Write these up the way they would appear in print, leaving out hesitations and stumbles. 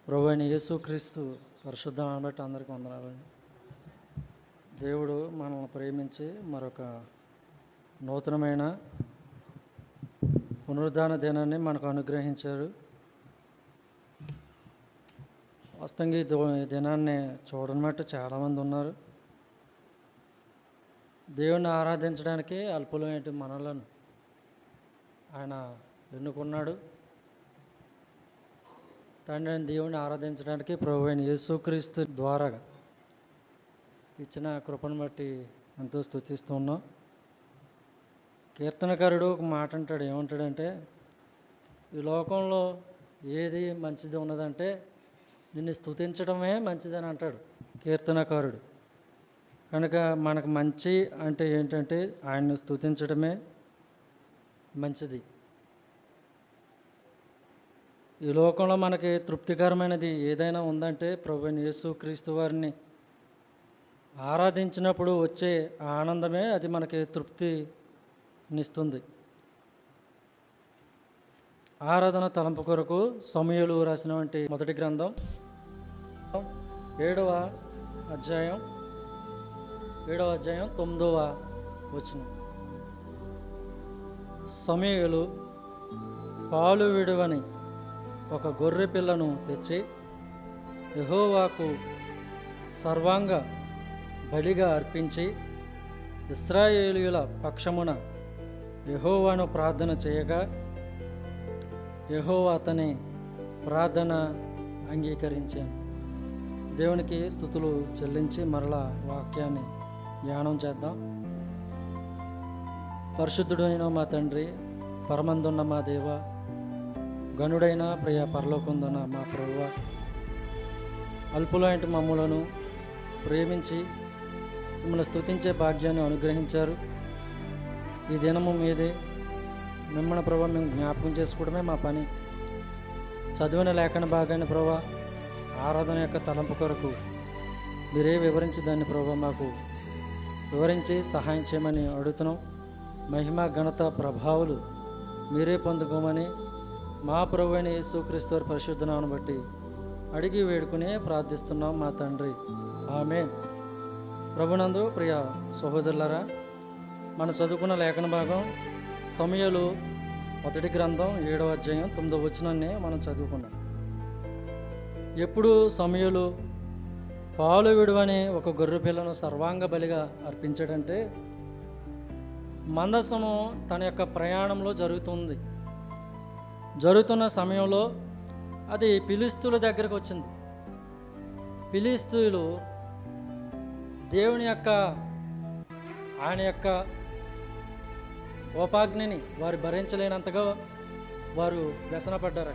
ప్రభువైన యేసుక్రీస్తు పరిశుద్ధ నామమున బట్టి అందరికీ వందనాలండి. దేవుడు మనల్ని ప్రేమించి మరొక నూతనమైన పునరుద్ధాన దినాన్ని మనకు అనుగ్రహించారు. వాస్తవంగా ఈ దినాన్ని చూడనట్టు చాలామంది ఉన్నారు. దేవుణ్ణి ఆరాధించడానికి అల్పులమైన మనలను ఆయన ఎన్నుకున్నాడు. తండ్రి దేవుని ఆరాధించడానికి ప్రభువైన యేసుక్రీస్తు ద్వారా ఇచ్చిన కృపను బట్టి ఎంతో స్తుతిస్తూ ఉన్నాం. కీర్తనకారుడు ఒక మాట అంటాడు, ఏమంటాడంటే, ఈ లోకంలో ఏది మంచిది ఉన్నదంటే నిన్ను స్తుతించడమే మంచిదని అంటాడు కీర్తనకారుడు. కనుక మనకు మంచి అంటే ఏంటంటే ఆయన్ని స్తుతించడమే మంచిది. ఈ లోకంలో మనకి తృప్తికరమైనది ఏదైనా ఉందంటే ప్రభువైన యేసుక్రీస్తు వారిని ఆరాధించినప్పుడు వచ్చే ఆనందమే అది మనకి తృప్తినిస్తుంది. ఆరాధన తలంపు కొరకు సమూయేలు రాసినటువంటి మొదటి గ్రంథం 7వ అధ్యాయం 9వ వచనం. సమూయేలు పాలు విడువని ఒక గొర్రె పిల్లను తెచ్చి యెహోవాకు సర్వాంగ బలిగా అర్పించి ఇశ్రాయేలీయుల పక్షమున యెహోవాను ప్రార్థన చేయగా యెహోవా అతని ప్రార్థన అంగీకరించాను. దేవునికి స్తుతులు చెల్లించి మరలా వాక్యాన్ని ధ్యానం చేద్దాం. పరిశుద్ధుడైన మా తండ్రి, పరమందున్న మా దేవ, గనుడైన ప్రియ పరలోకందున్న మా ప్రభువ, అల్పులైన మమ్ములను ప్రేమించి మిమ్మల్ని స్తుతించే భాగ్యాన్ని అనుగ్రహించారు. ఈ దినము మీదే మిమ్మల్ని ప్రభావ మేము జ్ఞాపకం చేసుకోవడమే మా పని. చదివిన లేఖన భాగాన్ని ప్రభావ ఆరాధన యొక్క తలంపు కొరకు మీరే వివరించి దాన్ని ప్రభావ మాకు వివరించి సహాయం చేయమని అడుగుతున్నాం. మహిమ ఘనత ప్రభావాలు మీరే పొందుకోమని మా ప్రభువైన యేసుక్రీస్తు వారి పరిశుద్ధ నామమును బట్టి అడిగి వేడుకుని ప్రార్థిస్తున్నాం మా తండ్రి, ఆమేన్. ప్రభునందు ప్రియ సహోదరులారా, మనం చదువుకున్న లేఖన భాగం సమూయేలు మొదటి గ్రంథం 7వ అధ్యాయం 9వ వచనాన్ని మనం చదువుకున్నాం. ఎప్పుడు సమూయేలు పాలు విడువని ఒక గొర్రె పిల్లను సర్వాంగ బలిగా అర్పించాడంటే, మందసము తన యొక్క ప్రయాణంలో జరుగుతున్న సమయంలో అది ఫిలిష్తీయుల దగ్గరకు వచ్చింది. ఫిలిష్తీయులు దేవుని యొక్క ఆయన యొక్క కోపాగ్నిని వారు భరించలేనంతగా వారు వ్యసనపడ్డారు.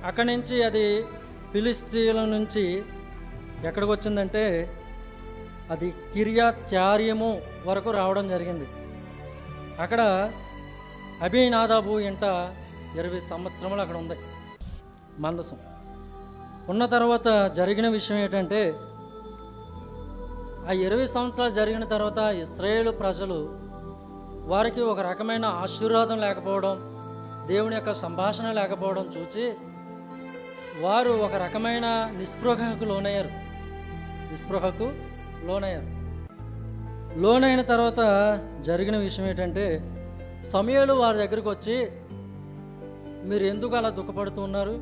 అక్కడి నుంచి అది ఫిలిష్తీయుల నుంచి ఎక్కడికి వచ్చిందంటే అది కిర్యత్యారీము వరకు రావడం జరిగింది. అక్కడ అబీనాదాబు ఇంట 20 సంవత్సరములు అక్కడ ఉంది మందసం. ఉన్న తర్వాత జరిగిన విషయం ఏంటంటే, ఆ 20 సంవత్సరాలు జరిగిన తర్వాత ఇశ్రాయేలు ప్రజలు వారికి ఒక రకమైన ఆశీర్వాదం లేకపోవడం, దేవుని యొక్క సంభాషణ లేకపోవడం చూసి వారు ఒక రకమైన నిస్పృహకు లోనైన తర్వాత జరిగిన విషయం ఏంటంటే, సమూయేలు వారి దగ్గరికి వచ్చి, మీరు ఎందుకు అలా దుఃఖపడుతున్నారు?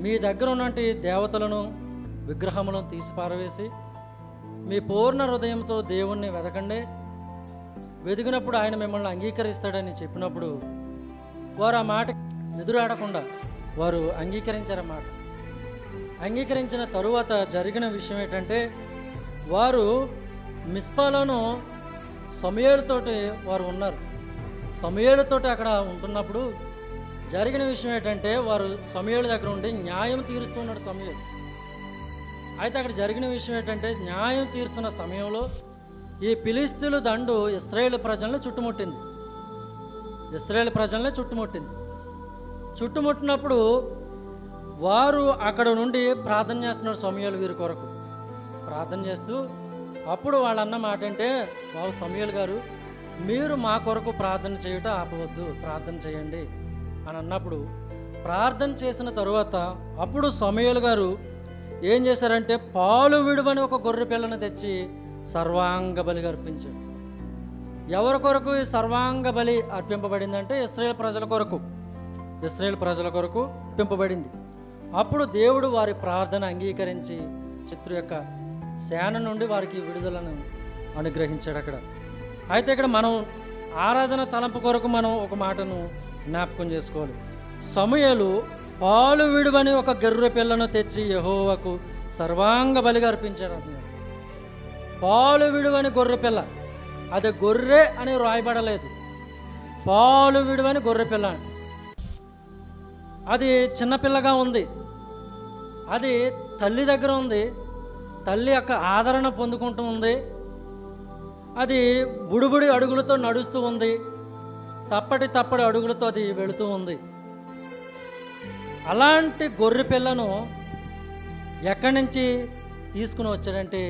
మీ దగ్గర ఉన్నటువంటి దేవతలను విగ్రహములను తీసి పారవేసి మీ పూర్ణ హృదయంతో దేవుణ్ణి వెతకండి, వెతికినప్పుడు ఆయన మిమ్మల్ని అంగీకరిస్తాడని చెప్పినప్పుడు వారు ఆ మాట ఎదురాడకుండా వారు అంగీకరించారన్నమాట. అంగీకరించిన తరువాత జరిగిన విషయం ఏంటంటే, వారు మిస్పాలోను సమూయేలుతోటి వారు ఉన్నారు. సమూయేలుతోటి అక్కడ ఉంటున్నప్పుడు జరిగిన విషయం ఏంటంటే, వారు సమూయేలు దగ్గర ఉండి న్యాయం తీరుస్తున్నాడు సమూయేలు. అయితే అక్కడ జరిగిన విషయం ఏంటంటే, న్యాయం తీరుస్తున్న సమయంలో ఈ ఫిలిష్తీయుల దండు ఇశ్రాయేలు ప్రజల్ని చుట్టుముట్టినప్పుడు వారు అక్కడ నుండి ప్రార్థన చేస్తున్నారు సమూయేలు వీరి కొరకు. ప్రార్థన చేస్తూ అప్పుడు వాళ్ళన్న మాట అంటే, బాబు సమూయేలు గారు, మీరు మా కొరకు ప్రార్థన చేయటం ఆపవద్దు, ప్రార్థన చేయండి అని అన్నప్పుడు ప్రార్థన చేసిన తరువాత అప్పుడు సమూయేలు గారు ఏం చేశారంటే పాలు విడువని ఒక గొర్రె పిల్లను తెచ్చి సర్వాంగ బలిగా అర్పించాడు. ఎవరి కొరకు ఈ సర్వాంగ బలి అర్పింపబడిందంటే ఇశ్రాయేలు ప్రజల కొరకు అర్పింపబడింది. అప్పుడు దేవుడు వారి ప్రార్థన అంగీకరించి శత్రు యొక్క సేన నుండి వారికి విడుదలను అనుగ్రహించాడు అక్కడ. అయితే ఇక్కడ మనం ఆరాధన తలంపు కొరకు మనం ఒక మాటను జ్ఞాపకం చేసుకోవాలి. సమూయేలు పాలు విడువని ఒక గొర్రె పిల్లను తెచ్చి యెహోవాకు సర్వాంగ బలిగా అర్పించాడు అంటున్నాడు. పాలు విడువని గొర్రె పిల్ల, అది గొర్రె అని రాయబడలేదు, పాలు విడువని గొర్రె పిల్ల. అది చిన్నపిల్లగా ఉంది, అది తల్లి దగ్గర ఉంది, తల్లి యొక్క ఆదరణ పొందుకుంటూ ఉంది, అది బుడిబుడి అడుగులతో నడుస్తూ ఉంది, తప్పటి అడుగులతో అది వెళుతూ ఉంది. అలాంటి గొర్రె పిల్లను ఎక్కడి నుంచి తీసుకుని వచ్చాడంటే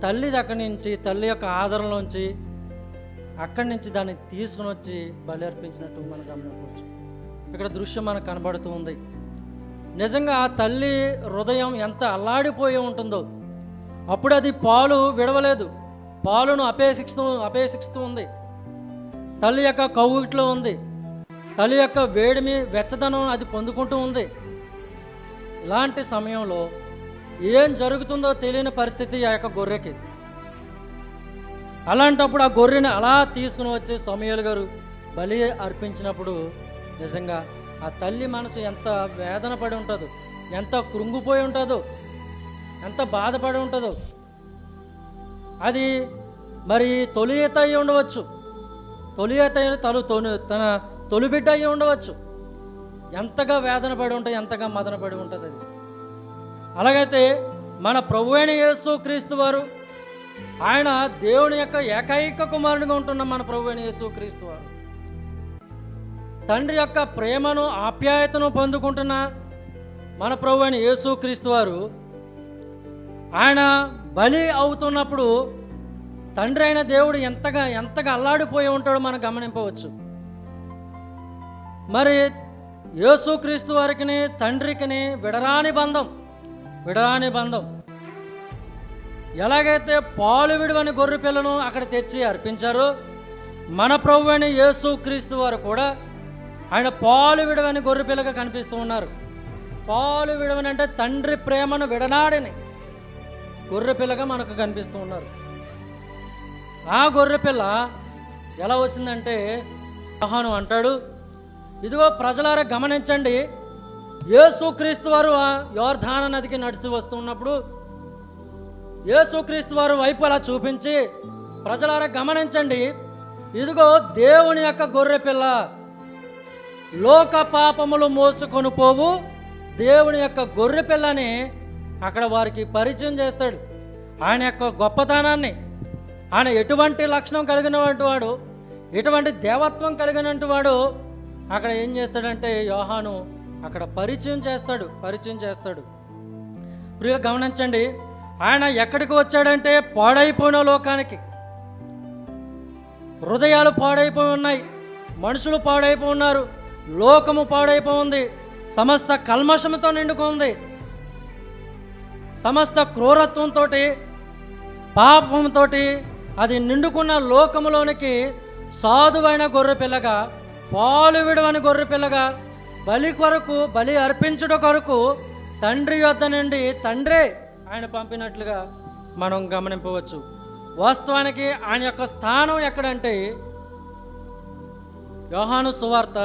తల్లి దగ్గర నుంచి, తల్లి యొక్క ఆదరణలోంచి అక్కడి నుంచి దాన్ని తీసుకుని వచ్చి బలి అర్పించినట్టు మనం గమనించవచ్చు. ఇక్కడ దృశ్యం మనకు కనబడుతూ ఉంది. నిజంగా ఆ తల్లి హృదయం ఎంత అల్లాడిపోయి ఉంటుందో. అప్పుడు అది పాలు విడవలేదు, పాలును అపేక్షిస్తూ ఉంది. తల్లి యొక్క కౌగిట్లో ఉంది, తల్లి యొక్క వేడిమి వెచ్చదనం అది పొందుకుంటూ ఉంది. ఇలాంటి సమయంలో ఏం జరుగుతుందో తెలియని పరిస్థితి ఆ యొక్క గొర్రెకి. అలాంటప్పుడు ఆ గొర్రెని అలా తీసుకుని వచ్చి సమూయేలు గారు బలి అర్పించినప్పుడు నిజంగా ఆ తల్లి మనసు ఎంత వేదన పడి ఉంటుందో, ఎంత కృంగిపోయి ఉంటుందో, ఎంత బాధపడి ఉంటుందో. అది మరి తొలి ఈత అయ్యి ఉండవచ్చు, తన తొలి బిడ్డ అయ్యి ఉండవచ్చు. ఎంతగా వేదన పడి ఉంటుంది, ఎంతగా మదన పడి ఉంటుంది అది. అలాగైతే మన ప్రభువైన యేసు క్రీస్తు వారు, ఆయన దేవుని యొక్క ఏకైక కుమారునిగా ఉంటున్న మన ప్రభువైన యేసు క్రీస్తు వారు, తండ్రి యొక్క ప్రేమను ఆప్యాయతను పొందుకుంటున్న మన ప్రభువైన యేసు క్రీస్తు వారు, ఆయన బలి అవుతున్నప్పుడు తండ్రి అయిన దేవుడు ఎంతగా అల్లాడిపోయి ఉంటాడో మనం గమనింపవచ్చు. మరి యేసు క్రీస్తు వారికి తండ్రికి విడరాని బంధం. ఎలాగైతే పాలు విడువని గొర్రె పిల్లను అక్కడ తెచ్చి అర్పించారో, మన ప్రభువైన యేసు క్రీస్తు వారు కూడా ఆయన పాలు విడవని గొర్రె పిల్లగా కనిపిస్తూ ఉన్నారు. పాలు విడవని అంటే తండ్రి ప్రేమను విడనాడని గొర్రె పిల్లగా మనకు కనిపిస్తూ ఉన్నారు. ఆ గొర్రె పిల్ల ఎలా వచ్చిందంటే యోహాను అంటాడు, ఇదిగో ప్రజలారా గమనించండి, యేసుక్రీస్తు వారు యోర్దాను నదికి నడిచి వస్తున్నప్పుడు యేసుక్రీస్తు వారు వైపు అలా చూపించి, ప్రజలారా గమనించండి, ఇదిగో దేవుని యొక్క గొర్రె పిల్ల, లోక పాపములు మోసుకొని పోవు దేవుని యొక్క గొర్రె పిల్లని అక్కడ వారికి పరిచయం చేస్తాడు. ఆయన యొక్క గొప్పతనాన్ని, ఆయన ఎటువంటి లక్షణం కలిగినటువంటి వాడు, ఎటువంటి దేవత్వం కలిగినటువంటి వాడు అక్కడ ఏం చేస్తాడంటే యోహాను అక్కడ పరిచయం చేస్తాడు. ప్రియ గమనించండి, ఆయన ఎక్కడికి వచ్చాడంటే పాడైపోయిన లోకానికి. హృదయాలు పాడైపోయి ఉన్నాయి, మనుషులు పాడైపోయి ఉన్నారు, లోకము పాడైపోయింది, సమస్త కల్మషంతో నిండుకుంది, సమస్త క్రూరత్వంతో, పాపంతో అది నిండుకున్న లోకములోనికి సాధువైన గొర్రె పిల్లగా, పాలు విడవని గొర్రె పిల్లగా, బలి అర్పించుట కొరకు తండ్రి యొద్ద నుండి తండ్రే ఆయన పంపినట్లుగా మనం గమనింపవచ్చు. వాస్తవానికి ఆయన యొక్క స్థానం ఎక్కడంటే యోహాను సువార్త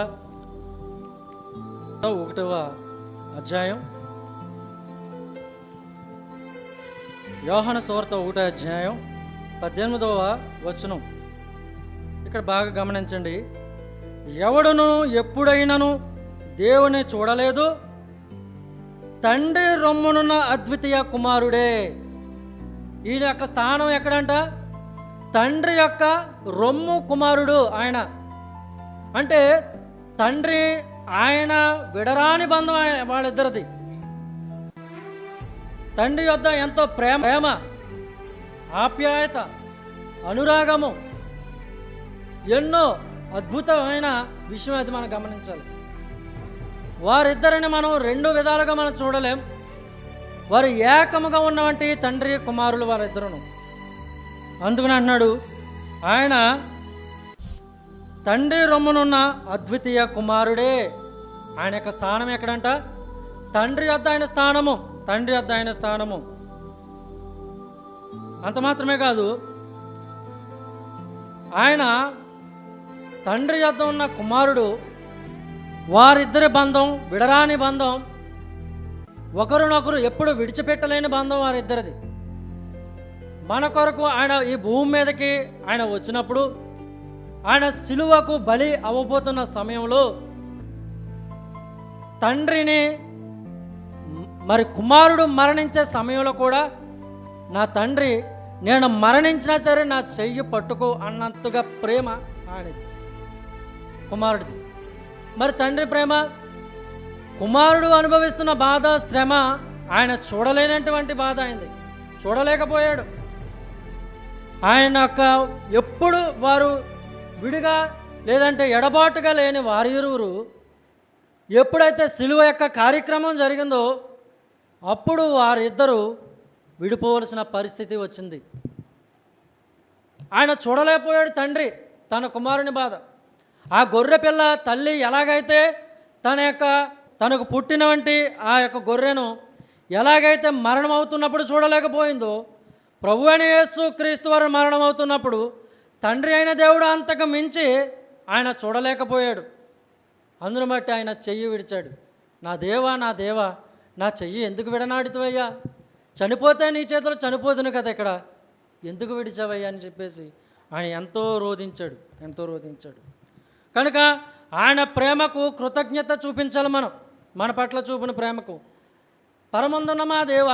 1వ అధ్యాయం, యోహాను సువార్త 1వ అధ్యాయం 18వ వచనం. ఇక్కడ బాగా గమనించండి, ఎవడును ఎప్పుడైనాను దేవుని చూడలేదు, తండ్రి రొమ్మునున్న అద్వితీయ కుమారుడే. ఈయన యొక్క స్థానం ఎక్కడంట? తండ్రి యొక్క రొమ్ము కుమారుడు ఆయన. అంటే తండ్రి ఆయన విడరాని బంధం వాళ్ళిద్దరిది. తండ్రి యొద్ద ఎంతో ప్రేమ, ఆప్యాయత, అనురాగము, ఎన్నో అద్భుతమైన విషయం అది మనం గమనించాలి. వారిద్దరిని మనం రెండు విధాలుగా మనం చూడలేం. వారు ఏకముగా ఉన్నవంటి తండ్రి కుమారులు వారిద్దరును. అందుకని అంటున్నాడు, ఆయన తండ్రి రొమ్మునున్న అద్వితీయ కుమారుడే. ఆయన యొక్క స్థానం ఎక్కడంట? తండ్రి వద్ద ఆయన స్థానము, తండ్రి వద్ద ఆయన స్థానము. అంత మాత్రమే కాదు, ఆయన తండ్రి వద్ద ఉన్న కుమారుడు. వారిద్దరి బంధం విడరాని బంధం, ఒకరినొకరు ఎప్పుడు విడిచిపెట్టలేని బంధం వారిద్దరిది. మన కొరకు ఆయన ఈ భూమి మీదకి ఆయన వచ్చినప్పుడు, ఆయన సిలువకు బలి అవ్వబోతున్న సమయంలో తండ్రిని మరి కుమారుడు మరణించే సమయంలో కూడా, నా తండ్రి నేను మరణించినా సరే నా చెయ్యి పట్టుకో అన్నంతగా ప్రేమ ఆయనది, కుమారుడిది. మరి తండ్రి ప్రేమ, కుమారుడు అనుభవిస్తున్న బాధ, శ్రమ ఆయన చూడలేనటువంటి బాధ అయింది, చూడలేకపోయాడు. ఆయన యొక్క ఎప్పుడు వారు విడిగా లేదంటే ఎడబాటుగా లేని వారి ఇరువురు ఎప్పుడైతే సిలువ యొక్క కార్యక్రమం జరిగిందో అప్పుడు వారిద్దరూ విడిపోవలసిన పరిస్థితి వచ్చింది. ఆయన చూడలేకపోయాడు తండ్రి తన కుమారుని బాధ. ఆ గొర్రె పిల్ల తల్లి ఎలాగైతే తనకు పుట్టినవంటి ఆ యొక్క గొర్రెను ఎలాగైతే మరణం అవుతున్నప్పుడు చూడలేకపోయిందో, ప్రభు అయిన యేసు క్రీస్తు వారు మరణం అవుతున్నప్పుడు తండ్రి అయిన దేవుడు అంతకు మించి ఆయన చూడలేకపోయాడు. అందును బట్టి ఆయన చెయ్యి విడిచాడు. నా దేవా, నా దేవా, నా చెయ్యి ఎందుకు విడనాడుతావయ్యా? చనిపోతే నీ చేతిలో చనిపోదును కదా, ఇక్కడ ఎందుకు విడిచావయ్యా అని చెప్పేసి ఆయన ఎంతో రోధించాడు, ఎంతో రోధించాడు. కనుక ఆయన ప్రేమకు కృతజ్ఞత చూపించాలి మనం, మన పట్ల చూపిన ప్రేమకు. పరమందున్న మా దేవ,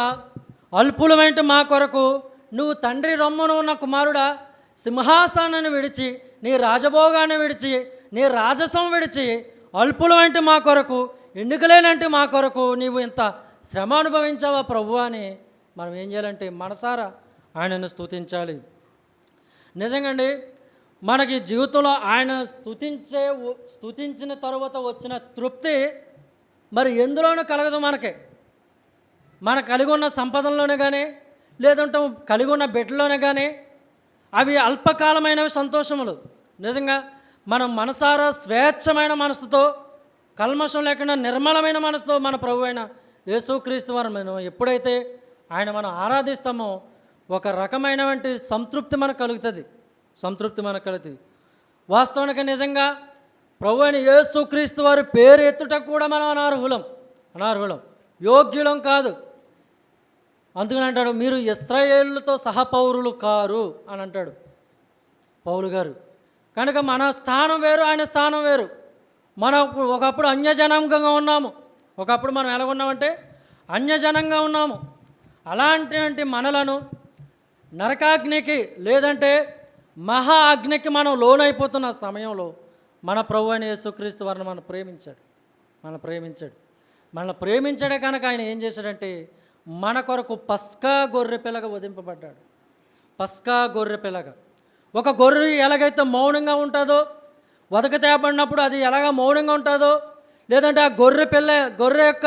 అల్పులమైన మా కొరకు నువ్వు తండ్రి రొమ్మును ఉన్న కుమారుడా, సింహాసనాన్ని విడిచి, నీ రాజభోగాన్ని విడిచి, నీ రాజసం విడిచి, అల్పులమైన మా కొరకు, ఎన్నికలేనంటే మా కొరకు నీవు ఇంత శ్రమ అనుభవించావా ప్రభు అని మనం ఏం చేయాలంటే మనసారా ఆయనను స్తుతించాలి. నిజంగా అండి, మనకి జీవితంలో ఆయన స్తుతించిన తర్వాత వచ్చిన తృప్తి మరి ఎందులోనూ కలగదు. మన కలిగి ఉన్న సంపదల్లోనే కానీ, లేదంటే కలిగి ఉన్న బిడ్డలోనే కానీ, అవి అల్పకాలమైనవి సంతోషములు. నిజంగా మనం మనసారా స్వేచ్ఛమైన మనసుతో, కల్మషం లేకుండా నిర్మలమైన మనసుతో మన ప్రభు అయిన యేసుక్రీస్తు వారు మనం ఎప్పుడైతే ఆయన మనం ఆరాధిస్తామో ఒక రకమైనటువంటి సంతృప్తి మనకు కలుగుతుంది, సంతృప్తి మనకు కలుగుతుంది. వాస్తవానికి నిజంగా ప్రభు అయిన యేసుక్రీస్తు వారి పేరు ఎత్తుటకు కూడా మనం అనార్హులం, యోగ్యులం కాదు. అందుకని అంటాడు, మీరు ఇశ్రాయేలుతో సహపౌరులు కారు అని అంటాడు పౌలు గారు. కనుక మన స్థానం వేరు, ఆయన స్థానం వేరు. మనం ఒకప్పుడు అన్యజనాంగంగా ఉన్నాము, ఒకప్పుడు మనం ఎలాగున్నామంటే అన్యజనంగా ఉన్నాము. అలాంటి మనలను నరకాగ్నికి లేదంటే మహా అగ్నికి మనం లోనైపోతున్న సమయంలో మన ప్రభు అయిన యేసుక్రీస్తు వారిని మనం ప్రేమించాడే కనుక ఆయన ఏం చేశాడంటే మన కొరకు పస్కా గొర్రె పిల్లగా వధింపబడ్డాడు. పస్కా గొర్రె పిల్లగా. ఒక గొర్రె ఎలాగైతే మౌనంగా ఉంటుందో, వదక తేబడినప్పుడు అది ఎలాగ మౌనంగా ఉంటుందో, లేదంటే ఆ గొర్రె యొక్క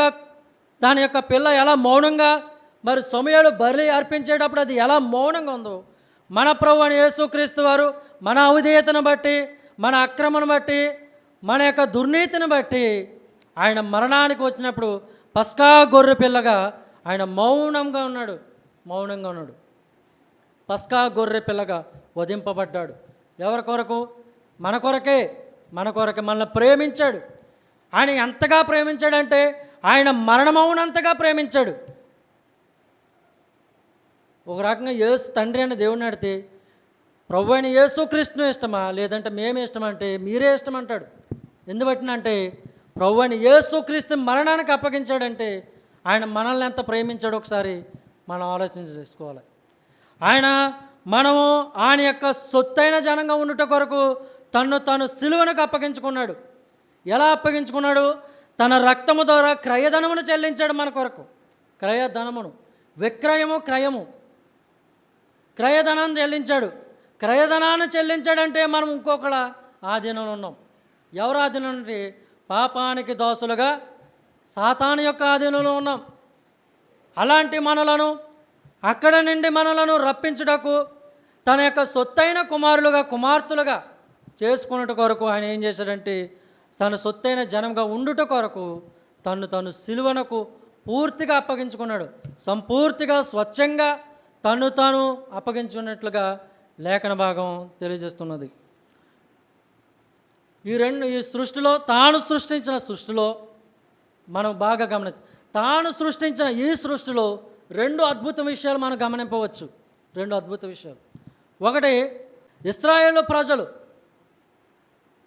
దాని యొక్క పిల్ల ఎలా మౌనంగా మరి సమయాలు బలి అర్పించేటప్పుడు అది ఎలా మౌనంగా ఉందో, మన ప్రభు అని యేసుక్రీస్తు వారు మన అవిధేయతను బట్టి, మన అక్రమను బట్టి, మన యొక్క దుర్నీతిని బట్టి ఆయన మరణానికి వచ్చినప్పుడు పస్కా గొర్రె పిల్లగా ఆయన మౌనంగా ఉన్నాడు. పస్కా గొర్రె పిల్లగా వధింపబడ్డాడు. ఎవరి కొరకు? మన కొరకే మనల్ని ప్రేమించాడు. ఆయన ఎంతగా ప్రేమించాడంటే ఆయన మరణమవునంతగా ప్రేమించాడు. ఒక రకంగా తండ్రి అనే దేవుడిని అడితే ప్రభు అయిన యేసుక్రీస్తును ఇష్టమా లేదంటే మేమే ఇష్టమంటే మీరే ఇష్టం అంటాడు. ఎందుబట్టినంటే ప్రభు అయిన యేసుక్రీస్తు మరణానికి అప్పగించాడంటే ఆయన మనల్ని ఎంత ప్రేమించాడో ఒకసారి మనం ఆలోచన చేసుకోవాలి. మనము ఆయన యొక్క సొత్తైన జనంగా ఉండుట కొరకు తను సిలువనకు అప్పగించుకున్నాడు. ఎలా అప్పగించుకున్నాడు? తన రక్తము ద్వారా క్రయధనమును చెల్లించాడు మన కొరకు. క్రయధనమును, విక్రయము, క్రయధనాన్ని చెల్లించాడు. క్రయధనాన్ని చెల్లించాడంటే మనం ఇంకొకళ్ళ ఆధీనంలో ఉన్నాం. ఎవరు ఆధీనం అంటే పాపానికి దోసులుగా సాతాను యొక్క ఆధీనంలో ఉన్నాం. అలాంటి మనలను అక్కడ నుండి మనలను రప్పించుటకు తన యొక్క సొత్తైన కుమారులుగా కుమార్తెలుగా చేసుకున్నట కొరకు ఆయన ఏం చేశాడంటే తన సొత్తైన జనంగా ఉండుట కొరకు తను సిలువనకు పూర్తిగా అప్పగించుకున్నాడు. సంపూర్తిగా స్వచ్ఛంగా తాను అప్పగించుకున్నట్లుగా లేఖన భాగం తెలియజేస్తున్నది. ఈ సృష్టిలో తాను సృష్టించిన సృష్టిలో మనం బాగా తాను సృష్టించిన ఈ సృష్టిలో రెండు అద్భుత విషయాలు మనం గమనింపవచ్చు. రెండు అద్భుత విషయాలు. ఒకటి, ఇశ్రాయేలు ప్రజలు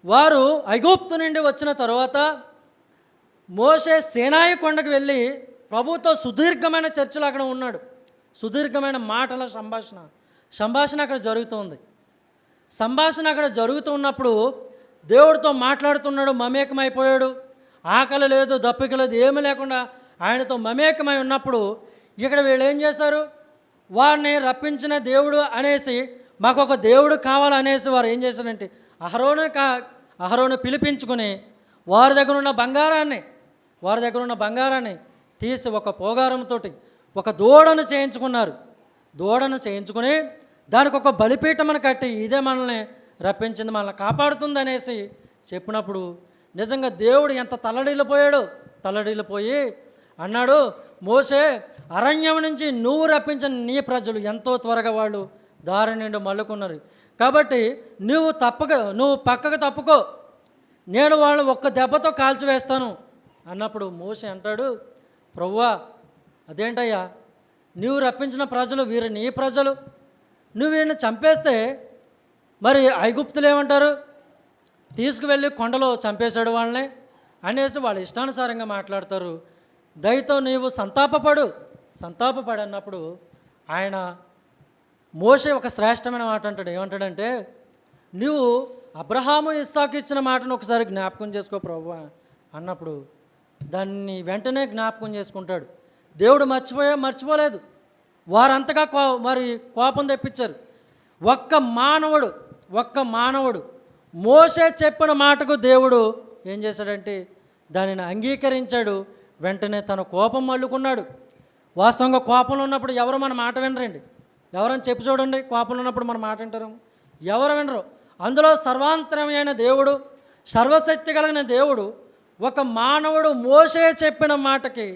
వారు ఐగుప్తు నుండి వచ్చిన తర్వాత మోషే సీనాయి కొండకు వెళ్ళి ప్రభుతో సుదీర్ఘమైన చర్చలు అక్కడ ఉన్నాడు. సుదీర్ఘమైన మాటల సంభాషణ అక్కడ జరుగుతుంది. సంభాషణ అక్కడ జరుగుతూ ఉన్నప్పుడు దేవుడితో మాట్లాడుతున్నాడు, మమేకమైపోయాడు. ఆకలి లేదు, దప్పిక లేదు, ఏమీ లేకుండా ఆయనతో మమేకమై ఉన్నప్పుడు ఇక్కడ వీళ్ళు ఏం చేశారు, వారిని రప్పించిన దేవుడు అనేసి మాకు ఒక దేవుడు కావాలనేసి వారు ఏం చేశారంటే అహరోను పిలిపించుకుని వారి దగ్గర ఉన్న బంగారాన్ని తీసి ఒక పోగారంతో ఒక దూడను చేయించుకున్నారు. దూడను చేయించుకుని దానికి ఒక బలిపీఠమని కట్టి ఇదే మనల్ని రప్పించింది, మనల్ని కాపాడుతుంది అనేసి చెప్పినప్పుడు నిజంగా దేవుడు ఎంత తల్లడిల్లిపోయి అన్నాడు, మోషే అరణ్యం నుంచి నువ్వు రప్పించిన నీ ప్రజలు ఎంతో త్వరగా వాళ్ళు దారి నుండి మళ్ళుకున్నారు. కాబట్టి నువ్వు పక్కకు తప్పుకో, నేను వాళ్ళని ఒక్క దెబ్బతో కాల్చివేస్తాను అన్నప్పుడు మోషే అంటాడు, ప్రభువా అదేంటయ్యా, నువ్వు రప్పించిన ప్రజలు వీరు నీ ప్రజలు, నువ్వు వీరిని చంపేస్తే మరి ఐగుప్తులు ఏమంటారు, తీసుకువెళ్ళి కొండలో చంపేశాడు వాళ్ళని అనేసి వాళ్ళ ఇష్టానుసారంగా మాట్లాడతారు. దయతో నీవు సంతాపపడు అన్నప్పుడు ఆయన మోషే ఒక శ్రేష్టమైన మాట అంటాడు. ఏమంటాడంటే, నువ్వు అబ్రహాము ఇస్సాకు ఇచ్చిన మాటను ఒకసారి జ్ఞాపకం చేసుకో ప్రభువా అన్నప్పుడు దాన్ని వెంటనే జ్ఞాపకం చేసుకుంటాడు. దేవుడు మర్చిపోలేదు. వారంతగా మరి కోపం తెప్పించారు. ఒక్క మానవుడు మోషే చెప్పిన మాటకు దేవుడు ఏం చేశాడంటే దానిని అంగీకరించాడు. వెంటనే తన కోపం మళ్ళుకున్నాడు. వాస్తవంగా కోపంలో ఉన్నప్పుడు ఎవరు మన మాట వినరండి. ఎవరని చెప్పి చూడండి, కోపంలో ఉన్నప్పుడు మన మాట వింటారు, ఎవరు వినరు. అందులో సర్వాంతరమైన దేవుడు, సర్వశక్తి కలిగిన దేవుడు ఒక మానవుడు మోషే చెప్పిన మాటకి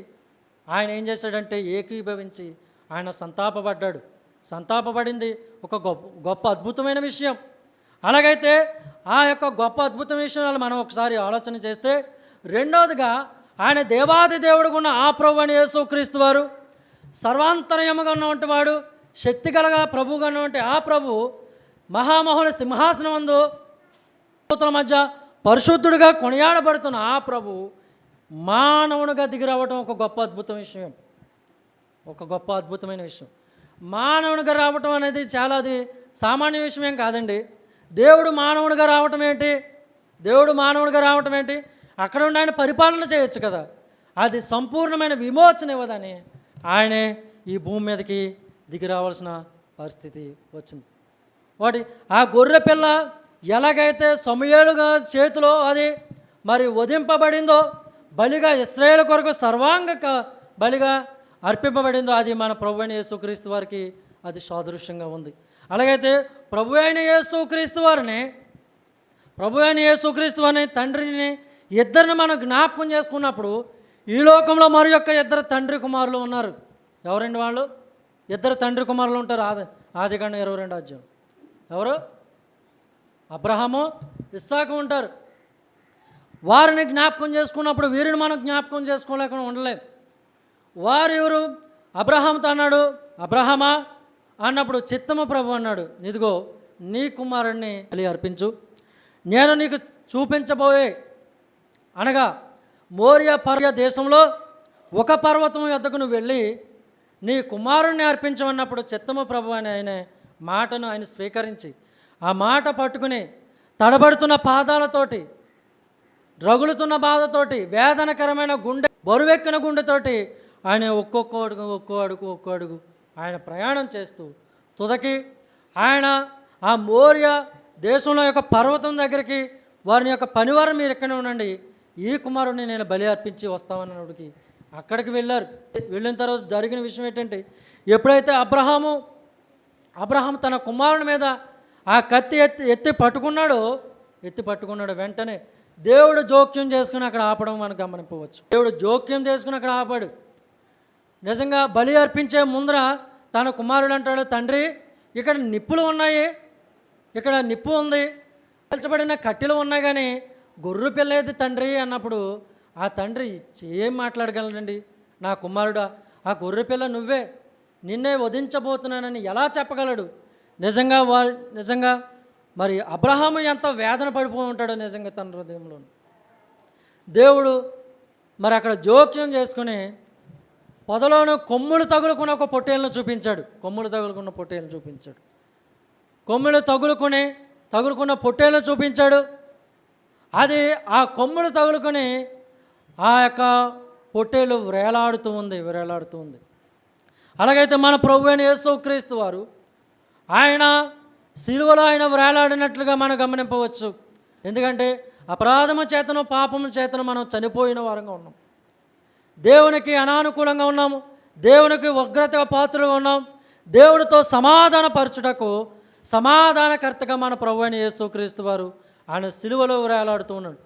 ఆయన ఏం చేశాడంటే ఏకీభవించి ఆయన సంతాపపడింది ఒక గొప్ప అద్భుతమైన విషయం. అలాగైతే ఆ యొక్క గొప్ప అద్భుతమైన విషయాలు మనం ఒకసారి ఆలోచన చేస్తే, రెండవదిగా ఆయన దేవాది దేవుడుగా ఉన్న ఆ ప్రభు అని యేసుక్రీస్తు వారు, సర్వాంతర్యముగా ఉన్నటువంటి వాడు, శక్తి కలగా ప్రభువుగా ఉన్నటువంటి ఆ ప్రభు మహామహుల సింహాసనం అందు మధ్య పరిశుద్ధుడిగా కొనియాడబడుతున్న ఆ ప్రభు మానవునిగా దిగి రావటం ఒక గొప్ప అద్భుతమైన విషయం. మానవునిగా రావటం అనేది చాలా అది సామాన్య విషయం ఏం కాదండి. దేవుడు మానవునిగా రావటం ఏంటి? అక్కడ ఉండి ఆయన పరిపాలన చేయొచ్చు కదా, అది సంపూర్ణమైన విమోచన ఇవ్వదని ఆయనే ఈ భూమి మీదకి దిగి రావాల్సిన పరిస్థితి వచ్చింది. ఆ గొర్రె పిల్ల ఎలాగైతే సమూయేలుగా చేతిలో అది మరి వధింపబడిందో, బలిగా ఇశ్రాయేలు కొరకు సర్వాంగ బలిగా అర్పింపబడిందో, అది మన ప్రభువైన యేసుక్రీస్తు వారికి అది సాదృశ్యంగా ఉంది. అలాగైతే ప్రభువైన యేసుక్రీస్తు వారిని తండ్రిని ఇద్దరిని మనం జ్ఞాపకం చేసుకున్నప్పుడు ఈ లోకంలో మరి యొక్క ఇద్దరు తండ్రి కుమారులు ఉన్నారు. ఎవరండి వాళ్ళు? ఇద్దరు తండ్రి కుమారులు ఉంటారు. ఆదికాండం 22వ అధ్యాయం. ఎవరు? అబ్రహాము, ఇస్సాకు ఉంటారు. వారిని జ్ఞాపకం చేసుకున్నప్పుడు వీరిని మనం జ్ఞాపకం చేసుకోలేకుండా ఉండలేం. వారు ఎవరు? అబ్రహాంతో అన్నాడు, అబ్రహమా అన్నప్పుడు చిత్తము ప్రభు అన్నాడు, ఇదిగో నీ కుమారుణ్ణి బలి అర్పించు, నేను నీకు చూపించబోయే అనగా మోరియా పర్వత దేశంలో ఒక పర్వతం యొద్దకు నువ్వు వెళ్ళి నీ కుమారుణ్ణి అర్పించమన్నప్పుడు చిత్తము ప్రభు అని ఆయన మాటను ఆయన స్వీకరించి ఆ మాట పట్టుకుని తడబడుతున్న పాదాలతోటి, రగులుతున్న బాధతోటి, వేదనకరమైన బరువెక్కిన గుండెతోటి ఆయన ఒక్కొక్క అడుగు ఆయన ప్రయాణం చేస్తూ తుదకి ఆయన ఆ మోరియా దేశంలో యొక్క పర్వతం దగ్గరికి వారిని యొక్క పనివారం మీరు ఎక్కడే ఉండండి, ఈ కుమారుడిని నేను బలి అర్పించి వస్తామన్నడికి అక్కడికి వెళ్ళారు. వెళ్ళిన తర్వాత జరిగిన విషయం ఏంటంటే, ఎప్పుడైతే అబ్రహాం తన కుమారుని మీద ఆ కత్తి ఎత్తి పట్టుకున్నాడు వెంటనే దేవుడు జోక్యం చేసుకుని అక్కడ ఆపడం మనం గమనించవచ్చు. దేవుడు జోక్యం చేసుకుని అక్కడ ఆపాడు. నిజంగా బలి అర్పించే ముందర తన కుమారుడు అంటాడు, తండ్రి ఇక్కడ నిప్పులు ఉన్నాయి, ఇక్కడ నిప్పు ఉంది, కాల్చబడిన కట్టెలు ఉన్నాయి, కానీ గొర్రె పిల్ల ఏది తండ్రి అన్నప్పుడు ఆ తండ్రి ఏం మాట్లాడగలడండి? నా కుమారుడా, ఆ గొర్రె పిల్ల నువ్వే, నిన్నే వధించబోతున్నానని ఎలా చెప్పగలడు? నిజంగా మరి అబ్రహాము ఎంత వేదన పడిపోయి ఉంటాడో నిజంగా తన హృదయంలో. దేవుడు మరి అక్కడ జోక్యం చేసుకుని పొదలోను కొమ్ములు తగులుకున్న ఒక పొట్టేలను చూపించాడు. కొమ్ములు తగులుకున్న పొట్టేలను చూపించాడు. అది ఆ కొమ్ములు తగులుకొని ఆ యొక్క పొట్టేలు వేలాడుతూ ఉంది. అలాగైతే మన ప్రభు అయిన యేసుక్రీస్తు వారు ఆయన సిలువలో ఆయన వేలాడినట్లుగా మనం గమనింపవచ్చు. ఎందుకంటే అపరాధము చేతను పాపము చేతను మనం చనిపోయిన వారంగా ఉన్నాం, దేవునికి అనానుకూలంగా ఉన్నాము, దేవునికి ఉగ్రతగా పాత్రగా ఉన్నాం. దేవుడితో సమాధానపరచుటకు సమాధానకర్తగా మన ప్రభు అయిన యేసుక్రీస్తు వారు ఆయన సిలువలో వేలాడుతూ ఉన్నాడు.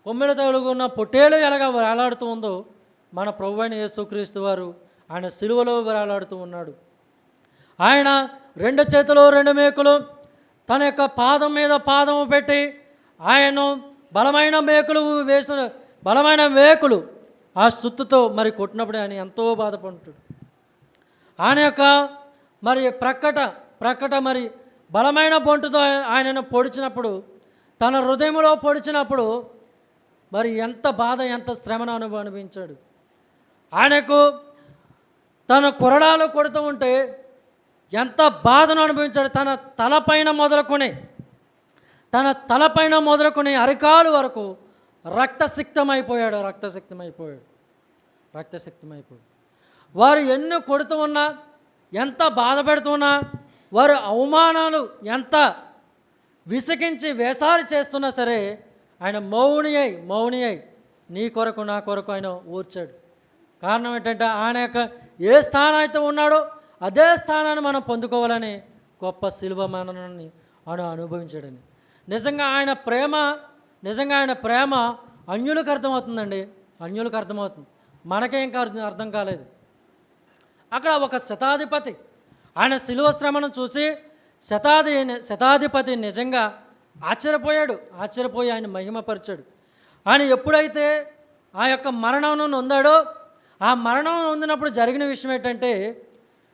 కొమ్మెలు తగులుకున్న పొట్టేలు ఎలాగా వేలాడుతూ ఉందో మన ప్రభు అయిన యేసుక్రీస్తు వారు ఆయన సిలువలో వేలాడుతూ ఉన్నాడు. ఆయన 2 చేతులు 2 మేకులు తన యొక్క పాదం మీద పాదము పెట్టి ఆయన బలమైన మేకులు ఆ సుత్తుతో మరి కొట్టినప్పుడు ఆయన ఎంతో బాధపడుతాడు. ఆయన యొక్క మరి ప్రక్కట మరి బలమైన బొంటుతో ఆయనను పొడిచినప్పుడు, తన హృదయంలో పొడిచినప్పుడు మరి ఎంత బాధ, ఎంత శ్రమను అనుభవించాడు. ఆయనకు తన కొరడాలు కొడుతూ ఉంటే ఎంత బాధను అనుభవించాడు. తన తలపైన మొదలుకొని అరికాలు వరకు రక్తసిక్తమైపోయాడు. వారు ఎన్ని కొడుతూ ఉన్నా, ఎంత బాధ పెడుతున్నా, వారు అవమానాలు ఎంత విసిగించి వేసారి చేస్తున్నా సరే ఆయన మౌని అయి నీ కొరకు నా కొరకు ఆయన ఓర్చాడు. కారణం ఏంటంటే ఆయన యొక్క ఏ స్థానం అయితే ఉన్నాడో అదే స్థానాన్ని మనం పొందుకోవాలని గొప్ప శిలువ మరణాన్ని ఆయన అనుభవించాడని. నిజంగా ఆయన ప్రేమ అన్యులకు అర్థమవుతుందండి, మనకేం అర్థం కాలేదు. అక్కడ ఒక శతాధిపతి ఆయన శిలువ శ్రమను చూసి శతాధిపతి నిజంగా ఆశ్చర్యపోయి ఆయన మహిమపరిచాడు. ఆయన ఎప్పుడైతే ఆ యొక్క మరణం నొందాడో, ఆ మరణం నొందినప్పుడు జరిగిన విషయం ఏంటంటే,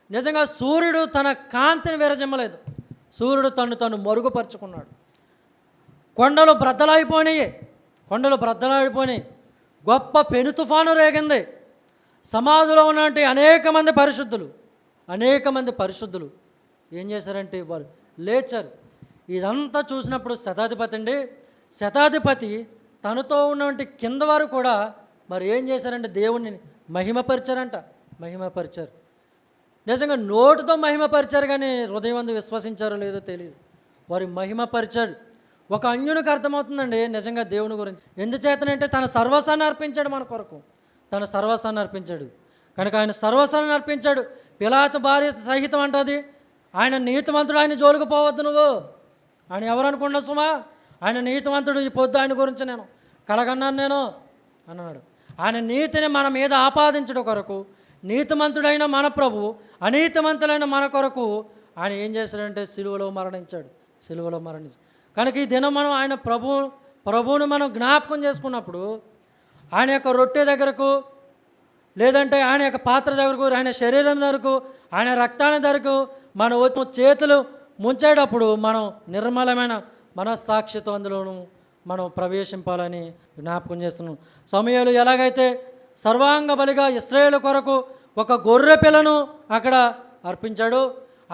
నిజంగా సూర్యుడు తన కాంతిని విరజిమ్మలేదు, సూర్యుడు తను మరుగుపరుచుకున్నాడు. కొండలు బ్రద్దలైపోయినాయి, గొప్ప పెను తుఫాను రేగింది. సమాధిలో ఉన్నటువంటి అనేక మంది పరిశుద్ధులు ఏం చేశారంటే వాళ్ళు లేచారు. ఇదంతా చూసినప్పుడు శతాధిపతి తనతో ఉన్నటువంటి కింద వారు కూడా మరి ఏం చేశారంటే దేవుణ్ణి మహిమపరిచారు. నిజంగా నోటితో మహిమపరిచారు, కానీ హృదయమందు విశ్వసించారో లేదో తెలియదు. వారి మహిమపరిచాడు. ఒక అన్యునికి అర్థమవుతుందండి నిజంగా దేవుని గురించి. ఎందుచేతనంటే తన సర్వస్వాన్ని అర్పించాడు మన కొరకు, కనుక ఆయన సర్వస్వాన్ని అర్పించాడు. పిలాతు భార్య సహితం అంటది, ఆయన నీతిమంతుడు, ఆయన జోలికి పోవద్దు నువ్వు. ఆయన ఎవరు అనుకున్నా సుమా, ఆయన నీతిమంతుడు, ఈ పొద్దు ఆయన గురించి నేను కలగన్నాను అన్నాడు. ఆయన నీతిని మన మీద ఆపాదించడం కొరకు నీతిమంతుడైన మన ప్రభు అనీతిమంతులైన మన కొరకు ఆయన ఏం చేశాడంటే సిలువలో మరణించాడు. కనుక ఈ దినం మనం ఆయన ప్రభువును మనం జ్ఞాపకం చేసుకున్నప్పుడు ఆయన యొక్క రొట్టె దగ్గరకు, లేదంటే ఆయన యొక్క పాత్ర దగ్గరకు, ఆయన శరీరం దగ్గరకు, ఆయన రక్తాన్ని దగ్గరకు మనం చేతులు ముంచేటప్పుడు మనం నిర్మలమైన మనస్సాక్షితో అందులోనూ మనం ప్రవేశింపాలని జ్ఞాపకం చేస్తున్నాం. సమూయేలు ఎలాగైతే సర్వాంగ బలిగా ఇశ్రాయేలు కొరకు ఒక గొర్రె పిల్లను అక్కడ అర్పించాడు,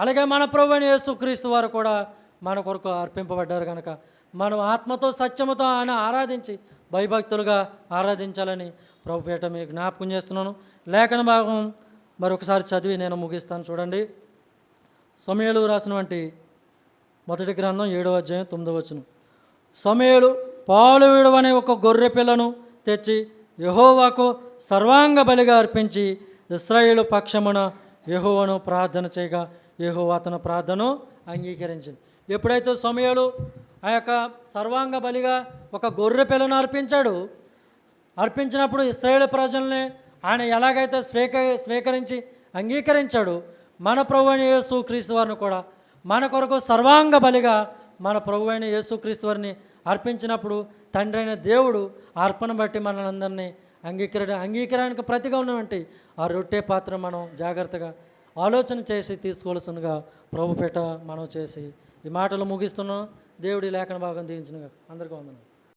అలాగే మన ప్రభువైన యేసుక్రీస్తు వారు కూడా మన కొరకు అర్పింపబడ్డారు. కనుక మనం ఆత్మతో సత్యముతో ఆయన ఆరాధించి భయభక్తులుగా ఆరాధించాలని ప్రభుపేట మీకు జ్ఞాపకం చేస్తున్నాను. లేఖన భాగం మరొకసారి చదివి నేను ముగిస్తాను. చూడండి, సమూయేలు రాసినటువంటి మొదటి గ్రంథం 7వ అధ్యాయం 9వ వచనం. సమూయేలు పాలు విడవనే ఒక గొర్రె పిల్లను తెచ్చి యెహోవాకు సర్వాంగ బలిగా అర్పించి ఇశ్రాయేలు పక్షమున యెహోవాను ప్రార్థన చేయగా యెహోవా అతని ప్రార్థనను అంగీకరించింది. ఎప్పుడైతే సమూయేలు ఆ యొక్క సర్వాంగ బలిగా ఒక గొర్రె పిల్లను అర్పించినప్పుడు ఇశ్రాయేలు ప్రజల్ని ఆయన ఎలాగైతే స్వీకరించి అంగీకరించాడు, మన ప్రభువైన యేసుక్రీస్తు వారిని కూడా మన కొరకు సర్వాంగ బలిగా మన ప్రభువైన యేసుక్రీస్తు వారిని అర్పించినప్పుడు తండ్రి అయిన దేవుడు ఆ అర్పణ బట్టి మనందరినీ అంగీకారానికి ప్రతిగా ఉన్నటువంటి ఆ రొట్టె పాత్ర మనం జాగ్రత్తగా ఆలోచన చేసి తీసుకోవాల్సిందిగా ప్రభుపేట మనం చేసి ఈ మాటలు ముగిస్తున్నాం. దేవుడి లేఖన భాగం దీవించినగా అందరికీ వందనాలు.